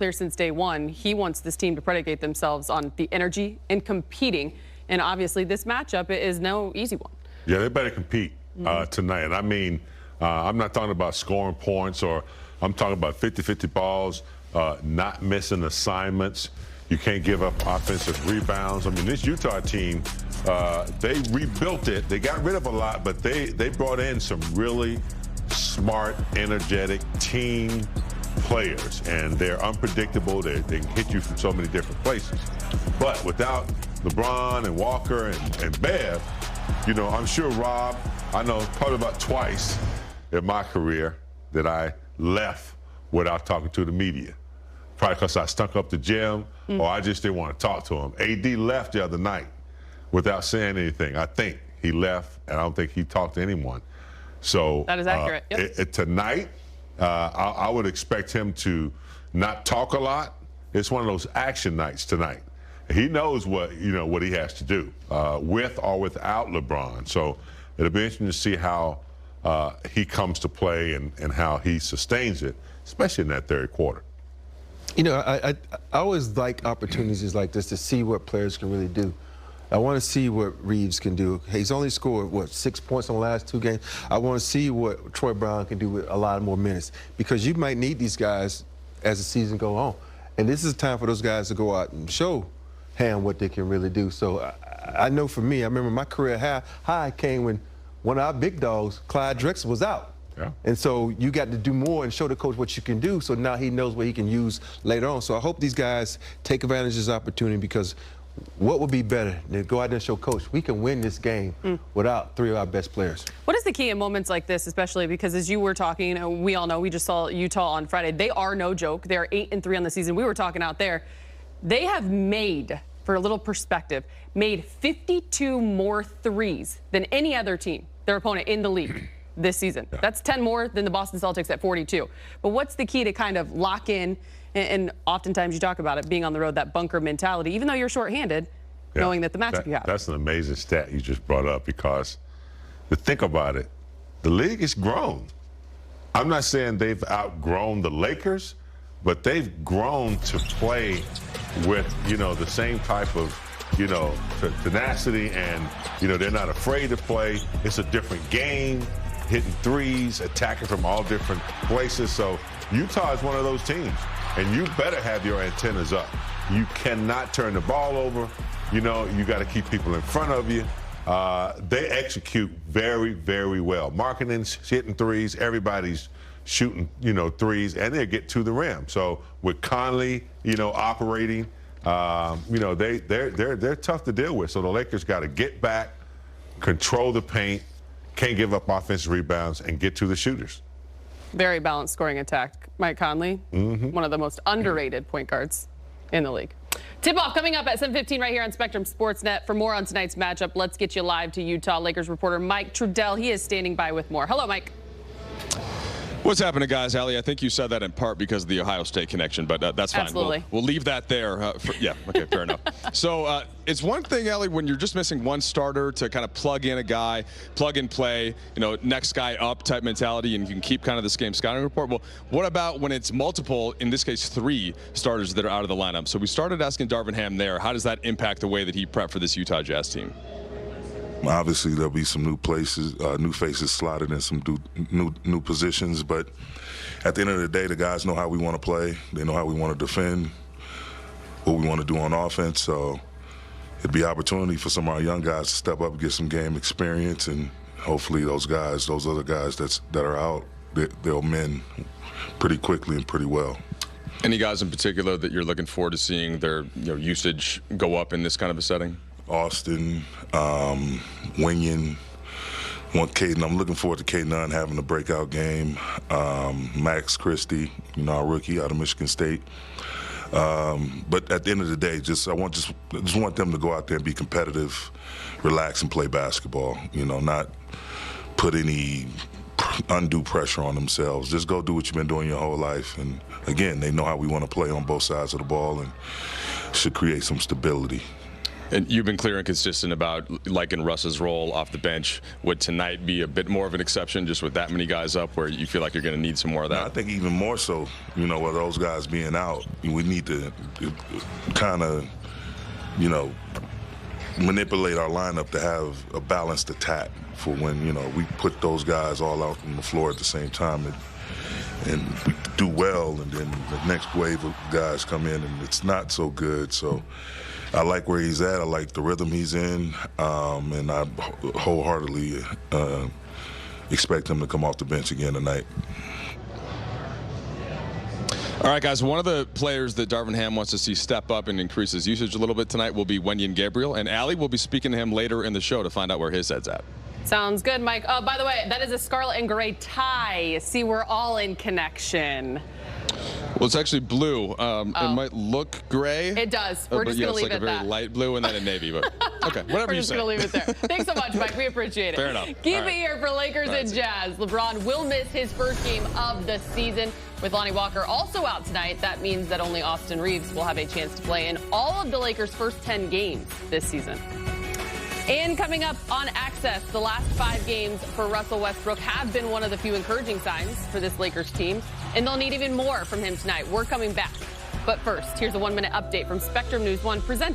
clear since day one. He wants this team to predicate themselves on the energy and competing. And obviously, this matchup is no easy one. Yeah, they better compete tonight. And I mean, I'm not talking about scoring points, or I'm talking about 50-50 balls, not missing assignments. You can't give up offensive rebounds. I mean, this Utah team, they rebuilt it. They got rid of a lot, but they brought in some really smart, energetic team players, and they're unpredictable. They can hit you from so many different places. But without LeBron and Walker and Bev, you know, I'm sure Rob, I know probably about twice in my career that I left without talking to the media. Probably because I stunk up the gym or I just didn't want to talk to him. AD left the other night without saying anything. I think he left, and I don't think he talked to anyone. So that is accurate. Yep. Tonight, I would expect him to not talk a lot. It's one of those action nights tonight. He knows what he has to do with or without LeBron. So it'll be interesting to see how he comes to play and how he sustains it, especially in that third quarter. You know, I always like opportunities like this to see what players can really do. I want to see what Reeves can do. He's only scored, what, 6 points in the last 2 games? I want to see what Troy Brown can do with a lot more minutes, because you might need these guys as the season goes on. And this is time for those guys to go out and show Ham what they can really do. So I know for me, I remember my career high came when one of our big dogs, Clyde Drexler, was out. Yeah. And so you got to do more and show the coach what you can do, so now he knows what he can use later on. So I hope these guys take advantage of this opportunity, because what would be better than go out there and show coach we can win this game without 3 of our best players? What is the key in moments like this, especially because, as you were talking, we all know, we just saw Utah on Friday. They are no joke. They are 8-3 on the season. We were talking out there. They have made, for a little perspective, made 52 more threes than any other team, their opponent in the league this season. Yeah. That's 10 more than the Boston Celtics at 42. But what's the key to kind of lock in? And oftentimes you talk about it being on the road, that bunker mentality, even though you're shorthanded, knowing that the matchup you have. That's an amazing stat you just brought up, because to think about it, the league is grown. I'm not saying they've outgrown the Lakers, but they've grown to play with, the same type of, tenacity, and, they're not afraid to play. It's a different game, hitting threes, attacking from all different places. So Utah is one of those teams. And you better have your antennas up. You cannot turn the ball over. You got to keep people in front of you. They execute very, very well. Markkanen's hitting threes. Everybody's shooting, threes, and they get to the rim. So with Conley, operating, they're tough to deal with. So the Lakers got to get back, control the paint, can't give up offensive rebounds, and get to the shooters. Very balanced scoring attack. Mike Conley, one of the most underrated point guards in the league. Tip-off coming up at 7:15 right here on Spectrum Sportsnet. For more on tonight's matchup, let's get you live to Utah Lakers reporter Mike Trudell. He is standing by with more. Hello, Mike. What's happening, guys? Allie, I think you said that in part because of the Ohio State connection, but that's fine. Absolutely. We'll leave that there. Yeah, okay, fair enough. So it's one thing, Allie, when you're just missing one starter to kind of plug in a guy, plug and play, next guy up type mentality, and you can keep kind of this game scouting report. Well, what about when it's multiple, in this case 3 starters that are out of the lineup? So we started asking Darvin Ham there, how does that impact the way that he prepped for this Utah Jazz team? Obviously, there'll be some new faces slotted in some new positions. But at the end of the day, the guys know how we want to play. They know how we want to defend, what we want to do on offense. So it'd be an opportunity for some of our young guys to step up and get some game experience. And hopefully those other guys that are out, they'll mend pretty quickly and pretty well. Any guys in particular that you're looking forward to seeing their usage go up in this kind of a setting? Austin, Winion, Caden. I'm looking forward to Caden Nunn having a breakout game. Max Christie, our rookie out of Michigan State. But at the end of the day, I just want them to go out there and be competitive, relax, and play basketball. Not put any undue pressure on themselves. Just go do what you've been doing your whole life. And again, they know how we want to play on both sides of the ball, and should create some stability. And you've been clear and consistent about liking Russ's role off the bench. Would tonight be a bit more of an exception, just with that many guys up, where you feel like you're going to need some more of that? No, I think even more so, with those guys being out, we need to kind of, manipulate our lineup to have a balanced attack for when, we put those guys all out on the floor at the same time. And we do well, and then the next wave of guys come in, and it's not so good. So I like where he's at. I like the rhythm he's in, and I wholeheartedly expect him to come off the bench again tonight. All right, guys, one of the players that Darvin Ham wants to see step up and increase his usage a little bit tonight will be Wenyen Gabriel, and Allie will be speaking to him later in the show to find out where his head's at. Sounds good, Mike. Oh, by the way, that is a scarlet and gray tie. See, we're all in connection. Well, it's actually blue. It might look gray. It does. We're just going to leave it at that. It's like a very light blue and then a navy, but okay, whatever you say. We're just going to leave it there. Thanks so much, Mike. We appreciate it. Fair enough. Keep it here for Lakers and Jazz. LeBron will miss his first game of the season. With Lonnie Walker also out tonight, that means that only Austin Reeves will have a chance to play in all of the Lakers' first 10 games this season. And coming up on Access, the last 5 games for Russell Westbrook have been one of the few encouraging signs for this Lakers team, and they'll need even more from him tonight. We're coming back. But first, here's a 1-minute update from Spectrum News 1 presented